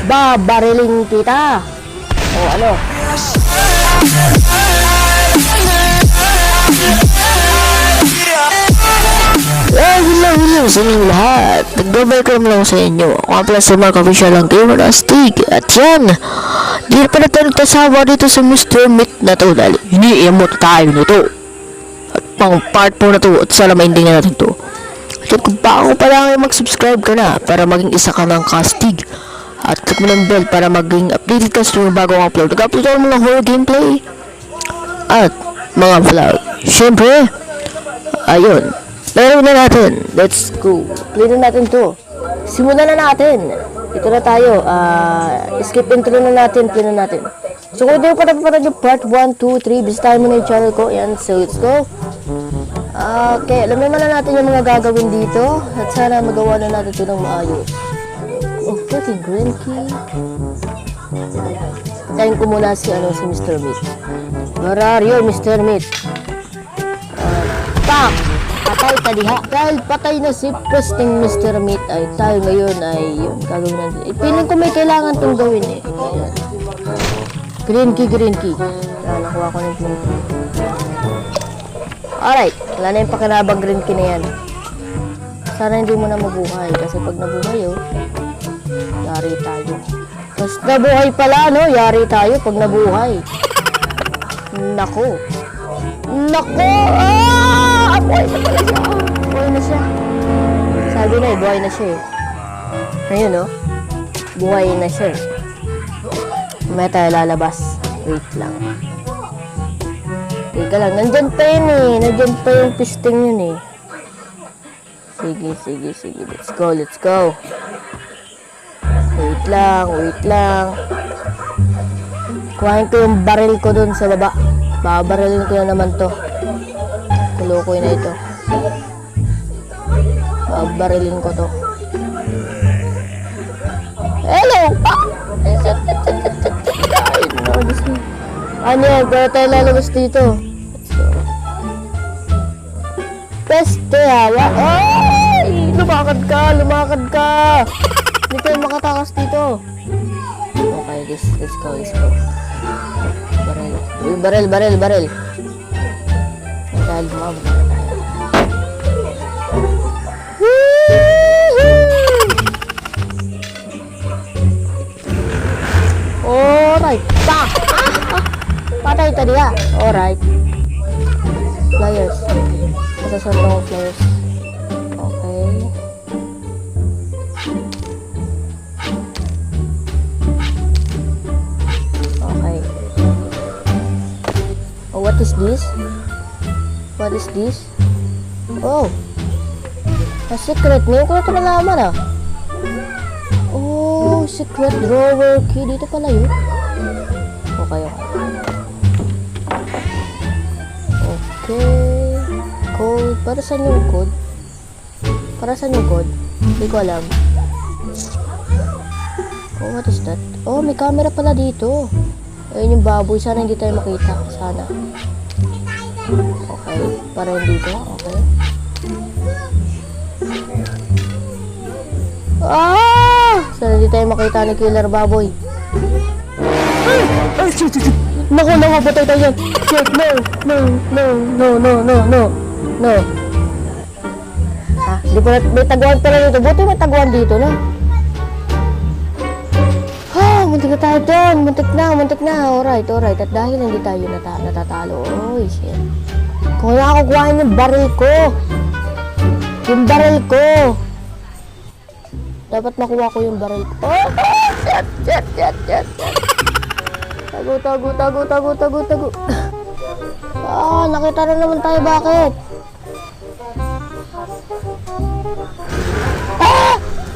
babariling kita. O ano? Hello sa inyong lahat. Nag-welcome lang sa inyo. Ako pala si Mark Official ang Gamer Astig. At yan, di na pala tayo nagtasawa dito sa Mr. Meat na to dahil ini-emote tayo nito. At pang part 4 na to at sana maintindihan natin to. At kung bago pa lang mag-subscribe ka na para maging isa ka ng Kastig. At click mo ng bell para maging updated ka sa mga bagong upload. Nag-upload ako mga horror gameplay at mga vlog. Siyempre, ayun. Laro na natin. Let's go. Play na natin to. Simulan na natin. Ito na tayo. Skip intro na natin. Play na natin. So kung hindi mo pa napapanood yung part 1, 2, 3, bisitahin mo na yung channel ko. Yan. So let's go. Okay. Alamin na natin yung mga gagawin dito. At sana magawa na natin ito ng maayos. Oh, fucking green key. Patayin ko muna si Mr. Meat. Where are you, Mr. Meat? Pak! Patay ka diha. Dahil patay na si Presting Mr. Meat ay tayo ngayon ay yun, gagawin natin. Piling ko may kailangan itong gawin eh. Ayan. Green key. Ayan, nakuha ko ng green key. Alright, wala na yung pakinabang green key na yan. Sana hindi mo na mabuhay kasi pag nabuhay yari tayo. Tapos nabuhay pala no, yari tayo pag nabuhay. Nako. Buhay na pala siya. Buhay na siya. Sabi na buhay na siya eh. Ayun no. Buhay na siya eh. May tayo lalabas. Wait lang. Teka lang. Nandyan pa yun eh. Nandyan pa yung pisting yun eh. Sige. Let's go. Wait lang. Kuhain ko yung baril ko dun sa baba. Babarilin ko na naman to. Kulukoy na ito. Babarilin ko to. Hello! Ano yan? Pero tayo lalabas dito. Peste hawa. Ay! Lumakad ka! Hindi tayo makatakas dito. Okay, let's go. Baril. Dahil dumabot na tayo. Alright. Patay tadi ya. Alright. Flyers. Masasunod ako flyers. Okay. Oh, what is this? Oh, a secret name ko na ito nalaman ah. Oh, secret drawer key. Dito pala yun. Okay. Code. Para saan yung code? Hindi ko alam. Oh, what is that? Oh, may camera pala dito. Ayun yung baboy. Sana hindi tayo makita. Sana. Okay. Para hindi dito. Okay. Sana hindi tayo makita ni Killer Baboy. Ay! Shit! Naku, patay tayo yan. Shit! No. Ha? Di pa may taguan pala dito. Buti may taguan dito, no? Muntik na tayo doon. Muntik na. Alright. At dahil hindi tayo natatalo. Oy, shit. Kung wala ako kuhain yung baril ko. Dapat makuha ko yung baril ko. Oh, shit. Tago. Nakita na naman tayo. Bakit?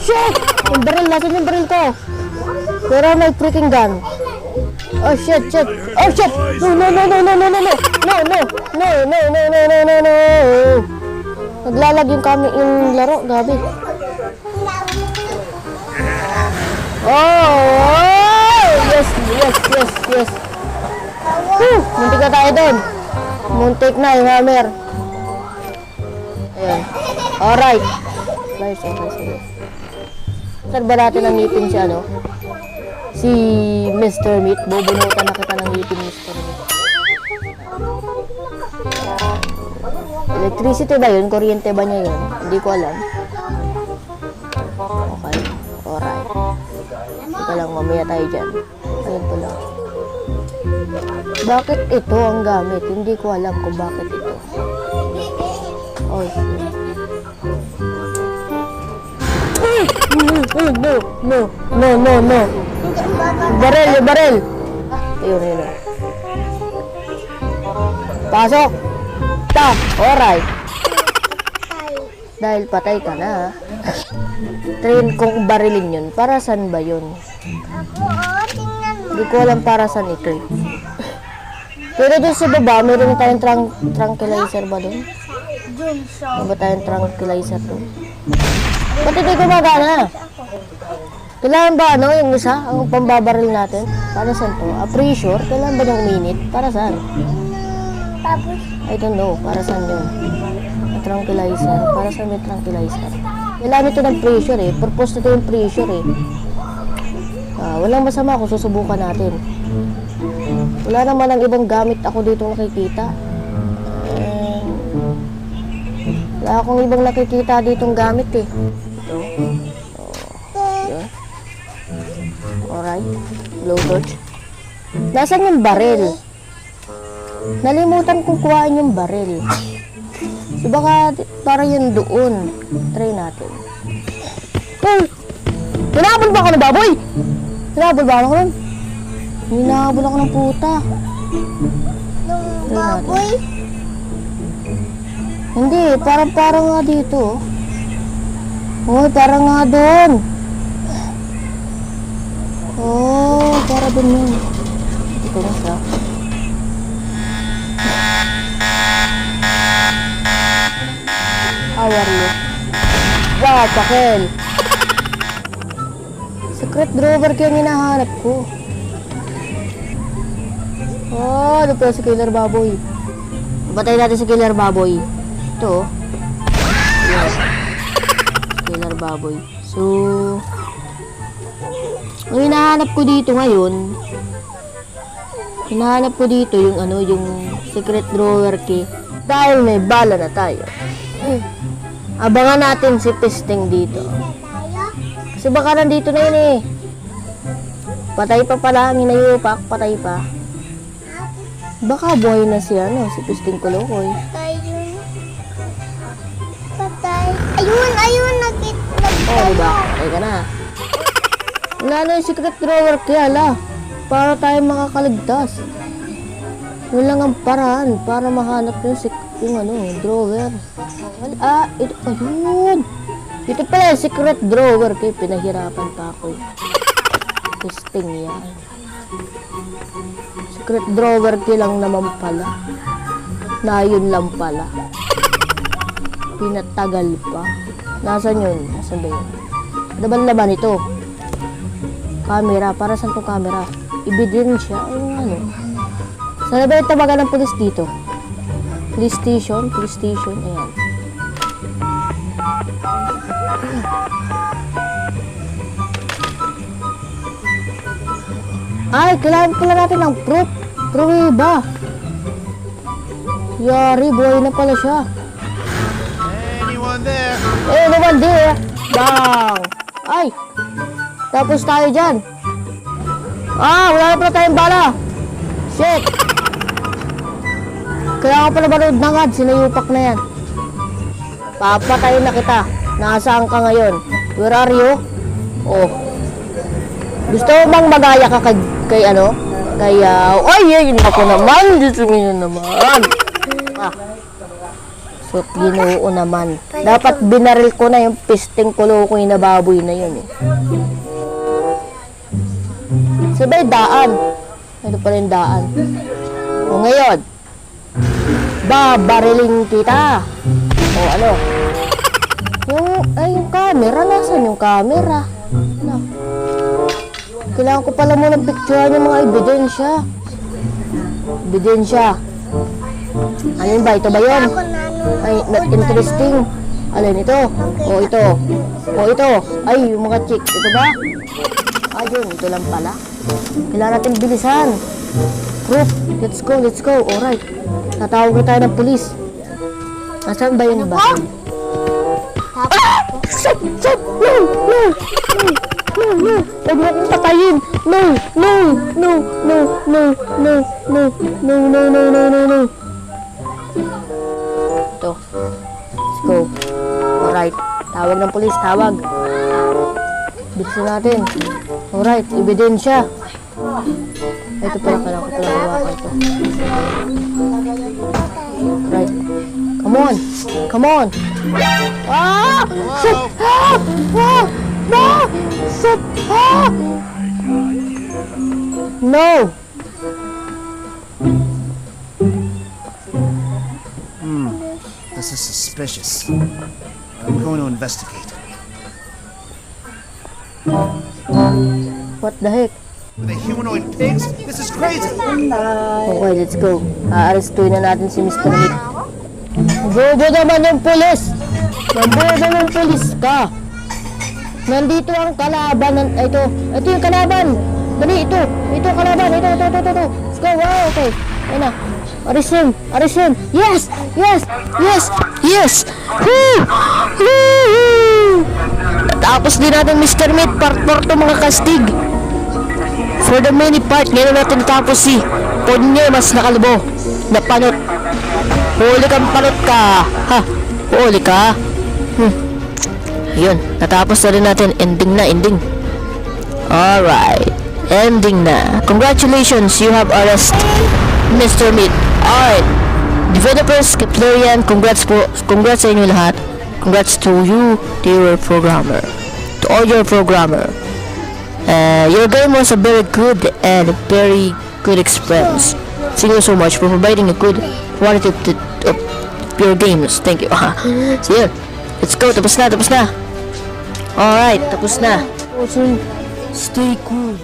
Shit! Yung baril. Nasaan yung baril ko? Pero may freaking gun. Oh shit. No. Naglalag yung laro, gabi. Oh, yes. Muntik na tayo doon. Muntik na yung hammer. Ayan. Alright. Nice, okay, sige. Saan ba natin ang ngipin siya, no? Si Mr. Meat, bubunutan na kita ng ngipin, Mr. Meat. Electricity ba yun? Kuryente ba niya yun? Hindi ko alam. Okay. Alright. Ika lang, mamaya tayo dyan. Ayun po lang. Bakit ito ang gamit? Hindi ko alam kung bakit ito. Oh, no. Barel. Ayun. Pasok. Alright. Dahil patay ka na. Train kong barilin yun. Para saan ba yun? Hindi ko alam para saan ito eh. Pero doon sa baba, meron tayong tranquilizer ba doon? Meron ba tayong tranquilizer doon? Ba't hindi gumagana? Kailangan ba yung isa? Ang pambabaril natin? Para saan to? Pressure? Kailangan ba niyang uminit? Para saan? I don't know. Para saan yun? Tranquilizer. Para saan may tranquilizer? Kailangan ito ng pressure eh. Purpose nito yung pressure eh. Walang masama kung susubukan natin. Wala naman ang ibang gamit ako dito nakikita. Wala akong ibang nakikita ditong gamit eh. Ito. Yun. Alright. Blowtorch. Nasaan yung baril? Nalimutan kong kuhaan yung baril. So baka para yun doon. Try natin. Hinabol ba ako ng baboy? Hinabol ba ako nun? Hinabol ako ng puta. Try natin. Hindi, parang nga dito. Oh, parang nga doon. Oh, para doon yun. Ito na siya. How are you? Wow, pakil. Secret drawer kaya hinahanap ko. Oh, ano pa si Killer Baboy? Batay natin si Killer Baboy. Ito. Yes. Killer Baboy. So, ang hinahanap ko dito ngayon, hinahanap ko dito yung yung secret drawer key. Dahil may bala na tayo. Abangan natin si Pisting dito. Kasi baka nandito na yun eh. Patay pa pala, hinayupak, patay pa. Baka buhay na si si Pisting Kolokoy. Patay. Ayun, nakita. Oh, diba? Patay ka na. Wala na yung secret drawer kaya para tayo makakaligtas. Wala ang paraan para mahanap yung drawer. Ito, ayun. Ito pala yung secret drawer kaya pinahirapan pa ako. Pisting yan. Secret drawer kaya lang naman pala. Na yun lang pala. Pinatagal pa. Nasaan yun? Nasaan ba yun? Laban-laban ito. Camera. Para saan to camera? Ebidensya. Sana ba yung tabagan ng pulis dito? Police station. Ayan. Ay, kailangan pala natin ng proof. Pruweba. Yari, buhay na pala siya. Anyone there? Bang! Ay! Tapos tayo dyan. Wala na pala tayong bala. Shit! Kaya pala manood ng ad, sinayupak na yan. Papatayin na kita. Nasaan ka ngayon? Where are you? Oh. Gusto mo bang magaya ka kay yun ako naman. Gusto mo yun naman. So, Ginoo naman. Dapat binaril ko na yung Pisting Kolokoy na baboy na yun eh. Sabay daan. Ito pala yung daan. O ngayon, babariling kita. O yung camera. Nasaan yung camera? Kailangan ko pala muna picturean yung mga ebidensya. Alin ba? Ito ba yun? Ay, not interesting. Alin ito? O ito. Ay, yung mga chick. Ito ba? Ayun, ito lang pala. Kailangan natin bilisan. Proof. Let's go. Alright. Tatawag na tayo ng pulis. Nasaan ba yun ba? Shit! No! Huwag mo akong patayin! No! Ito. Let's go. Alright. Tawag ng pulis. Tawag. Bilisan natin. Alright. Ebidensya. Ito pala. Kailangan ko pala hawakan ito. Right. Come on. Ah! Shit! No! Shit! No! This is suspicious. I'm going to investigate. What the heck? Are they humanoid pigs? This is crazy! Okay, let's go. Aarestuin na natin si Mr. Meat. Bobo naman yung pulis! Mabobo yung pulis ka! Nandito ang kalaban. Ito yung kalaban! Dali, ito ang kalaban. Ito. Let's go, wow, okay. Ayun na. Arrest him! Yes! Woo! Tapos din natin Mr. Meat, part 4 to mga kastig. For the mini part, ngayon natin tapos si Ponye mas nakalbo na panot. Huli kang panot ka. Ha? Huli ka? Yun, natapos na rin natin. Ending. Alright. Ending na. Congratulations, you have arrested Mr. Meat. Alright. Developers, Keplerian, congrats sa inyo lahat. Congrats to you, dear programmer. To all your programmer. Your game was a very good and very good experience. Thank you so much for providing a good quality of your games. Thank you. So yun, let's go. Tapos na. Alright, tapos na. Stay cool.